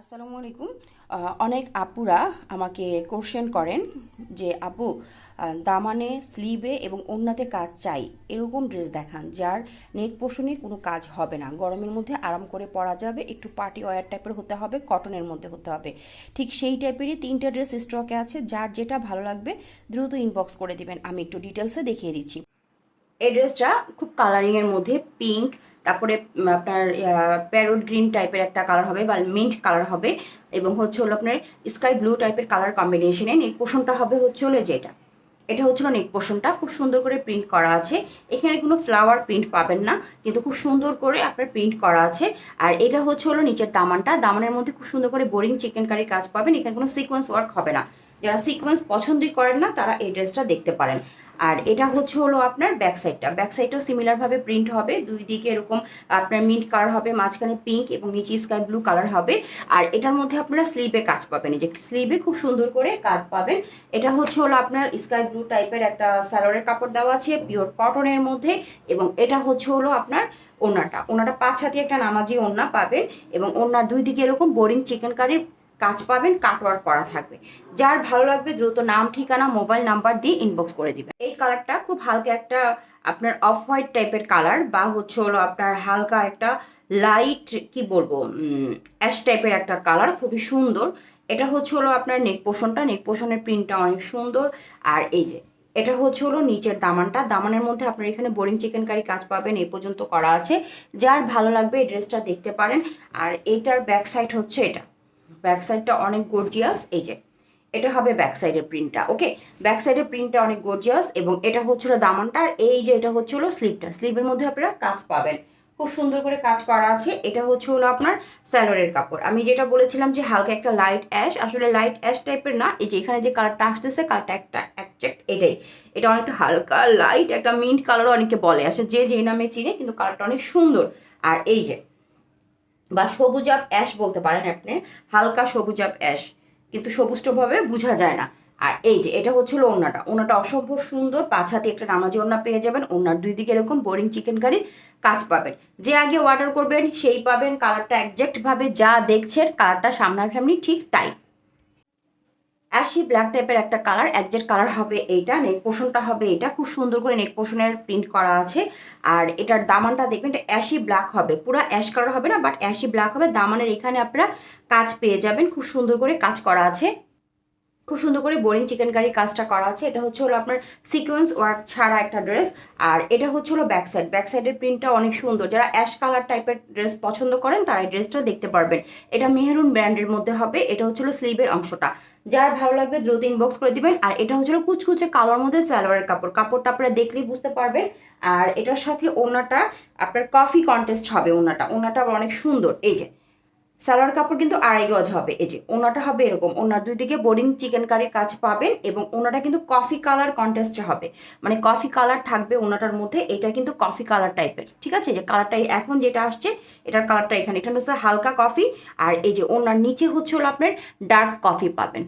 আসসালামু আলাইকুম। অনেক আপুরা আমাকে কোশ্চেন করেন যে আপু দামানে স্লিভে এবং ওড়নাতে কাজ চাই, এরকম ড্রেস দেখান যার নেক পোর্শনে কোনো কাজ হবে না, গরমের মধ্যে আরাম করে পরা যাবে, একটু পার্টি ওয়্যার টাইপের হতে হবে, কটনের মধ্যে হতে হবে। ঠিক সেই টাইপেরই তিনটা ড্রেস স্টকে আছে, যার যেটা ভালো লাগবে দ্রুত ইনবক্স করে দিবেন, আমি একটু ডিটেলসে দেখিয়ে দিচ্ছি। এই ড্রেসটা খুব কালারিংয়ের মধ্যে পিঙ্ক, তারপরে আপনার প্যারোট গ্রিন টাইপের একটা কালার হবে বা মিন্ট কালার হবে, এবং হচ্ছে হলো আপনার স্কাই ব্লু টাইপের কালার কম্বিনেশনে নেক পোর্শনটা হবে হচ্ছে হলো যেটা, এটা হচ্ছিল নেক পোর্শনটা খুব সুন্দর করে প্রিন্ট করা আছে। এখানে কোনো ফ্লাওয়ার প্রিন্ট পাবেন না, কিন্তু খুব সুন্দর করে আপনার প্রিন্ট করা আছে। আর এটা হচ্ছে হলো নিচের দামানটা, দামানের মধ্যে খুব সুন্দর করে বোরিং চিকেন কারির কাজ পাবেন, এখানে কোনো সিকোয়েন্স ওয়ার্ক হবে না। যারা সিকোয়েন্স পছন্দই করেন না তারা এই ড্রেসটা দেখতে পারেন। আর এটা হচ্ছে হলো আপনার ব্যাক সাইডটাও সিমিলারভাবে প্রিন্ট হবে, দুই দিকে এরকম আপনার মিন্ট কালার হবে, মাঝখানে পিঙ্ক এবং নিচে স্কাই ব্লু কালার হবে। আর এটার মধ্যে আপনারা স্লিভে কাজ পাবেন, এই যে স্লিভে খুব সুন্দর করে কাজ পাবেন। এটা হচ্ছে হলো আপনার স্কাই ব্লু টাইপের একটা সালোয়ারের কাপড় দেওয়া আছে পিওর কটনের মধ্যে, এবং এটা হচ্ছে হলো আপনার ওনাটা 5 হাতি একটা নামাজি ওড়না পাবেন, এবং ওড়নার দুই দিকে এরকম বোরিং চিকেন কারির কাজ পাবেন, কাটওয়ার্ক করা থাকবে। যার ভালো লাগবে দ্রুত নাম, ঠিকানা, মোবাইল নাম্বার দিয়ে ইনবক্স করে দিবেন। এই কালারটা খুব হালকা একটা আপনার অফ হোয়াইট টাইপের কালার, বা হচ্ছে হলো আপনার হালকা একটা লাইট কি বলবো অ্যাশ টাইপের একটা কালার, খুবই সুন্দর। এটা হচ্ছে হলো আপনার নেক পোর্শনের প্রিন্টটা অনেক সুন্দর। আর এই যে এটা হচ্ছে হলো নিচের দামানটা, দামানের মধ্যে আপনার এখানে বোরিং চিকেন কারি কাজ পাবেন, এই পর্যন্ত করা আছে। যার ভালো লাগবে এই ড্রেসটা দেখতে পারেন। আর এইটার ব্যাক সাইড হচ্ছে এটা, ব্যাক সাইডটা অনেক গর্জিয়াস, এই যে এটা হবে ব্যাক সাইডের প্রিন্টটা। ওকে, ব্যাক সাইডের প্রিন্টটা অনেক গর্জিয়াস, এবং এটা হচ্ছিল দামানটা, আর এই যে এটা হচ্ছে হলো স্লিভটা, স্লিভের মধ্যে আপনারা কাজ পাবেন, খুব সুন্দর করে কাজ করা আছে। এটা হচ্ছে হলো আপনার স্যালোয়ারের কাপড়। আমি যেটা বলেছিলাম যে হালকা একটা লাইট অ্যাশ, আসলে লাইট অ্যাশ টাইপের না, এই যে এখানে যে কালারটা আসতেছে কালারটা একটা একজ্যাক্ট এটাই, এটা অনেকটা হালকা লাইট একটা মিন্ট কালারও অনেকে বলে, আসে যে যে নামে চিনে, কিন্তু কালারটা অনেক সুন্দর। আর এই যে বা সবুজাব অ্যাশ বলতে পারেন আপনি, হালকা সবুজাব অ্যাশ, কিন্তু সবুজভাবে বোঝা যায় না। আর এই যে এটা হচ্ছিল ওড়নাটা অসম্ভব সুন্দর, 5 হাতে একটা নামাজি ওড়না পেয়ে যাবেন, ওড়নার দুই দিকে এরকম বোরিং চিকেন কারির কাজ পাবেন। যে আগে অর্ডার করবেন সেই পাবেন, কালারটা একজ্যাক্ট ভাবে যা দেখছেন কালারটা সামনাসামনি ঠিক তাই। অ্যাশি ব্ল্যাক টাইপের একটা কালার, একজেক্ট কালার হবে এইটা, নেক পোর্শনটা হবে এটা, খুব সুন্দর করে নেক পোর্শনের প্রিন্ট করা আছে। আর এটার দামানটা দেখবেন এটা অ্যাশি ব্ল্যাক হবে, পুরো অ্যাশ কালার হবে না, বাট অ্যাশি ব্ল্যাক হবে। দামানের এখানে আপনারা কাজ পেয়ে যাবেন, খুব সুন্দর করে কাজ করা আছে, খুব সুন্দর করে বোরিং চিকেন কারির কাজটা করা আছে। এটা হচ্ছে হলো আপনার সিকোয়েন্স ওয়ার্ক ছাড়া একটা ড্রেস। আর এটা হচ্ছে হলো ব্যাক সাইডের প্রিন্টটা অনেক সুন্দর, যারা অ্যাশ কালার টাইপের ড্রেস পছন্দ করেন তারা এই ড্রেসটা দেখতে পারবেন। এটা মেহরুন ব্র্যান্ডের মধ্যে হবে। এটা হচ্ছে হলো স্লিভের অংশটা, যার ভালো লাগবে দ্রুত ইনবক্স করে দিবেন। আর এটা হচ্ছে কুচকুচে কালোর মধ্যে সালোয়ারের কাপড়টা আপনারা দেখলেই বুঝতে পারবেন। আর এটার সাথে ওড়নাটা আপনার কফি কন্টেস্ট হবে, ওড়নাটা অনেক সুন্দর। এই যে সালোয়ার কাপড় কিন্তু 2.5 গজ হবে, এই যে ওনাটা হবে এরকম, ওনার দুই দিকে বোরিং চিকেন কারির কাজ পাবেন, এবং ওনাটা কিন্তু কফি কালার কন্টেস্টে হবে, মানে কফি কালার থাকবে ওনাটার মধ্যে, এটা কিন্তু কফি কালার টাইপের, ঠিক আছে? যে কালারটা এখন যেটা আসছে এটার কালারটা এখানে, এটা হচ্ছে হালকা কফি। আর এই যে ওনার নিচে হচ্ছে হলো আপনার ডার্ক কফি পাবেন,